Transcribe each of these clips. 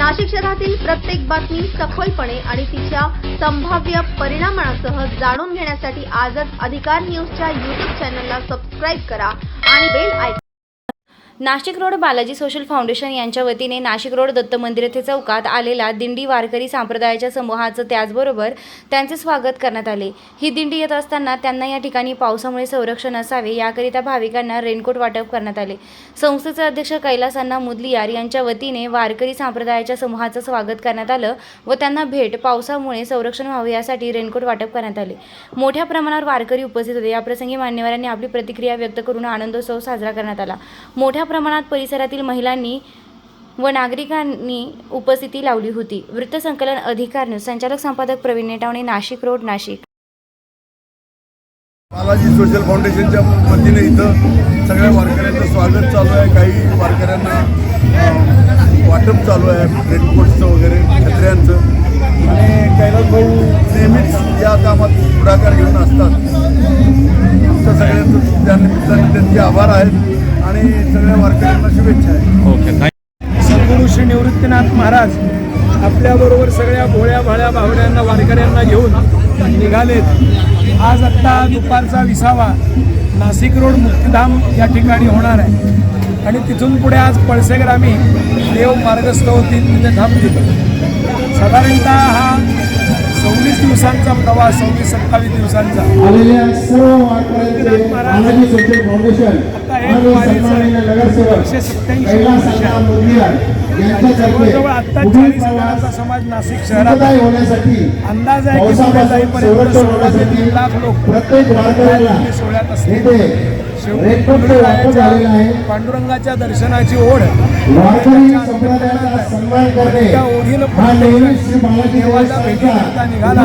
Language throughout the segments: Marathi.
नाशिक शहरातील प्रत्येक बातमी सखोलपणे आणि तिच्या संभाव्य परिणामांसह जाणून घेण्यासाठी आजच अधिकार न्यूजच्या YouTube चॅनलला सबस्क्राइब करा आणि bell icon. Nashik road Balaji social foundation यांच्या वतीने नाशिक रोड दत्त मंदिर येथे चौकात आलेला दिंडी वारकरी संप्रदायाच्या समूहाचं त्याचबरोबर त्यांचे स्वागत करण्यात आले। ही दिंडी येत असताना त्यांना या ठिकाणी पावसामुळे संरक्षण असावे याकरिता भाविकांना रेनकोट वाटप करण्यात आले। संस्थेचे अध्यक्ष कैलास अण्णा मुदलियार यांच्या वतीने वारकरी संप्रदायाच्या समूहाचं स्वागत करण्यात आलं व त्यांना भेट पावसामुळे संरक्षण व्हावे यासाठी रेनकोट वाटप करण्यात आले। मोठ्या प्रमाणावर वारकरी उपस्थित होते। याप्रसंगी मान्यवरांनी आपली प्रतिक्रिया व्यक्त करून आनंदोत्सव साजरा करण्यात आला। मोठ्या प्रमाणात परिसरातील महिलांनी व नागरिकांनी उपस्थिती लावली होती। वृत्तसंकलन अधिकार न्यूज संचालक संपादक प्रवीण नेटावणे, नाशिक रोड, नाशिक। बालाजी सोशल फाउंडेशनच्या वतीने इथं सगळ्या वारकऱ्यांचं स्वागत चालू आहे। काही वारकऱ्यांना वाटप चालू आहे रेनकोटचं वगैरे छत्र्यांचं, आणि कैलास भाऊ नेहमीच या कामात पुढाकार घेऊन असतात। आमच्या सगळ्यांचं त्या निमित्ताने त्यांचे आभार आहेत आणि सगळ्या वारकऱ्यांना शुभेच्छा आहेत। ओके। सद्गुरू श्री निवृत्तीनाथ महाराज आपल्याबरोबर सगळ्या भोळ्या भाळ्या भावड्यांना वारकऱ्यांना घेऊन निघालेत। आज आत्ता दुपारचा विसावा नाशिक रोड मुक्तिधाम या ठिकाणी होणार आहे आणि तिथून पुढे आज पळसेग्रामी देव मार्गस्थ होतील, तिथे थांबतील। साधारणतः हा 26 दिवसांचा प्रवास, 26-27 दिवसांचा आलेल्या सर्व वारकऱ्यांचे बालाजी सोशल फाउंडेशन आणि सन्माननीय नगरसेवक कैलास अण्णा मुदलियार यांच्यातर्फे जवळ आता 40,000चा समाज नाशिक शहरात होण्यासाठी अंदाज आहे की पुढे जाईपर्यंत 3 लाख लोक प्रत्येक वारकऱ्याला सोहळ्यात असतील। रेनकोट वाटप झालेला आहे। पांडुरंगाच्या दर्शनाची ओढ, वारकरी संप्रदायाचा सन्मान करणे त्या ओढीनं हा नेहमी श्री बालाजी देवाचा निघाला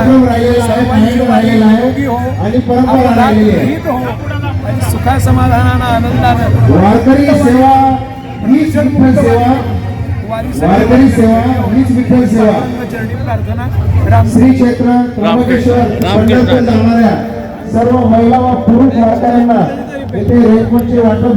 राहिलेला आहे हो आणि परंपरा राहिलेली आहे। आणि सुखा समाधानानं आनंदानं वारकरी सेवा हीच विठ्ठल सेवा, वारकरी सेवा हीच विठ्ठल सेवा। चरणी प्रार्थना। श्री क्षेत्र त्र्यंबकेश्वर पंढरपूर जाणाऱ्या सर्व महिला व पुरुष वारकऱ्यांना येथे रेनकोटचे वाटप